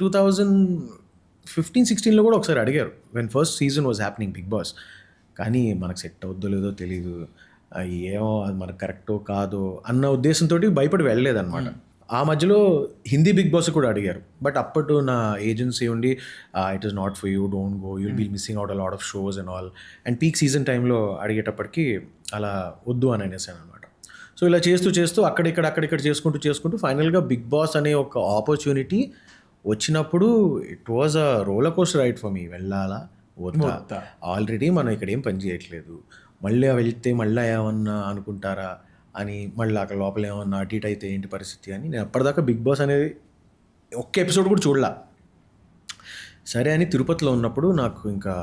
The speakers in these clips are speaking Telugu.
2015-16లో కూడా ఒకసారి అడిగారు when first season was happening Bigg Boss. కానీ మనకు సెట్ అవుద్దో లేదో తెలీదు, ఏమో అది మనకు కరెక్టో కాదో అన్న ఉద్దేశంతో భయపడి వెళ్ళలేదన్నమాట. ఆ మధ్యలో హిందీ బిగ్ బాస్ కూడా అడిగారు, బట్ అప్పటి నా ఏజెన్సీ ఉండి it is not for you, don't go, you'll be missing out a lot of shows and all. And peak season టైంలో అడిగేటప్పటికి అలా వద్దు అని అనేసాను అనమాట. సో ఇలా చేస్తూ అక్కడిక్కడ చేసుకుంటూ ఫైనల్గా బిగ్ బాస్ అనే ఒక ఆపర్చునిటీ వచ్చినప్పుడు it was a roller coaster ride for me. వెళ్ళాలా వద్దా, ఆల్రెడీ మనం ఇక్కడ ఏం పని చేయట్లేదు, మళ్ళీ వెళ్తే మళ్ళీ ఏమన్నా అనుకుంటారా అని, మళ్ళీ అక్కడ లోపల ఏమన్నా అటు ఇటు అయితే ఏంటి పరిస్థితి అని. నేను అప్పటిదాకా బిగ్ బాస్ అనేది ఒక్క ఎపిసోడ్ కూడా చూడలా. సరే అని తిరుపతిలో ఉన్నప్పుడు నాకు ఇంకా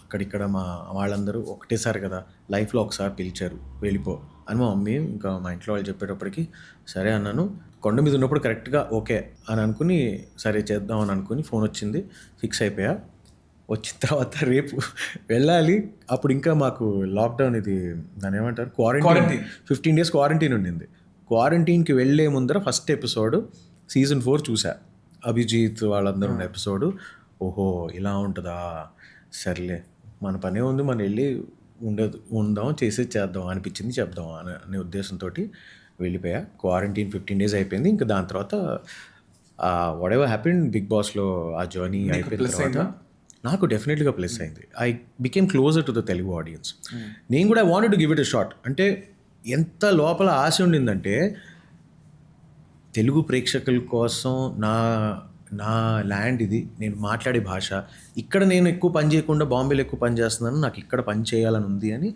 అక్కడిక్కడ మా వాళ్ళందరూ ఒకటేసారి కదా లైఫ్లో ఒకసారి పిలిచారు, వెళ్ళిపో అని మా మమ్మీ ఇంకా మా ఇంట్లో వాళ్ళు చెప్పేటప్పటికి సరే అన్నాను. కొండ మీద ఉన్నప్పుడు కరెక్ట్గా ఓకే అని అనుకుని సరే చేద్దాం అని అనుకుని ఫోన్ వచ్చింది, ఫిక్స్ అయిపోయా. వచ్చిన తర్వాత రేపు వెళ్ళాలి. అప్పుడు ఇంకా మాకు లాక్డౌన్, ఇది దాని ఏమంటారు, క్వారంటైన్, 15 days క్వారంటైన్ ఉండింది. క్వారంటైన్కి వెళ్ళే ముందర ఫస్ట్ ఎపిసోడ్ సీజన్ 4 చూసా, అభిజిత్ వాళ్ళందరూ ఉన్న ఎపిసోడ్. ఓహో ఇలా ఉంటుందా, సర్లే మన పనే ఉంది, మనం వెళ్ళి ఉందాం చేద్దాం అనిపించింది, చెప్దాం అనే ఉద్దేశంతో వెళ్ళిపోయా. క్వారంటైన్ 15 days అయిపోయింది. ఇంకా దాని తర్వాత వాట్ ఎవర్ హ్యాపెన్ బిగ్ బాస్లో ఆ జర్నీ అయిపోయిన తర్వాత నాకు డెఫినెట్గా ప్లస్ అయింది. I became closer to the Telugu audience. నేను కూడా I wanted to give it a shot. అంటే ఎంత లోపల ఆశ ఉండిందంటే తెలుగు ప్రేక్షకుల కోసం నా ల్యాండ్ ఇది, నేను మాట్లాడే భాష, ఇక్కడ నేను ఎక్కువ పని చేయకుండా బాంబేలో ఎక్కువ పని చేస్తున్నాను, నాకు ఇక్కడ పని చేయాలని ఉంది అని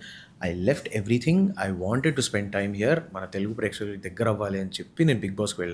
I left everything. I wanted to spend time here, మన తెలుగు ప్రేక్షకులకి దగ్గర అవ్వాలి అని చెప్పి నేను బిగ్ బాస్కి వెళ్ళా.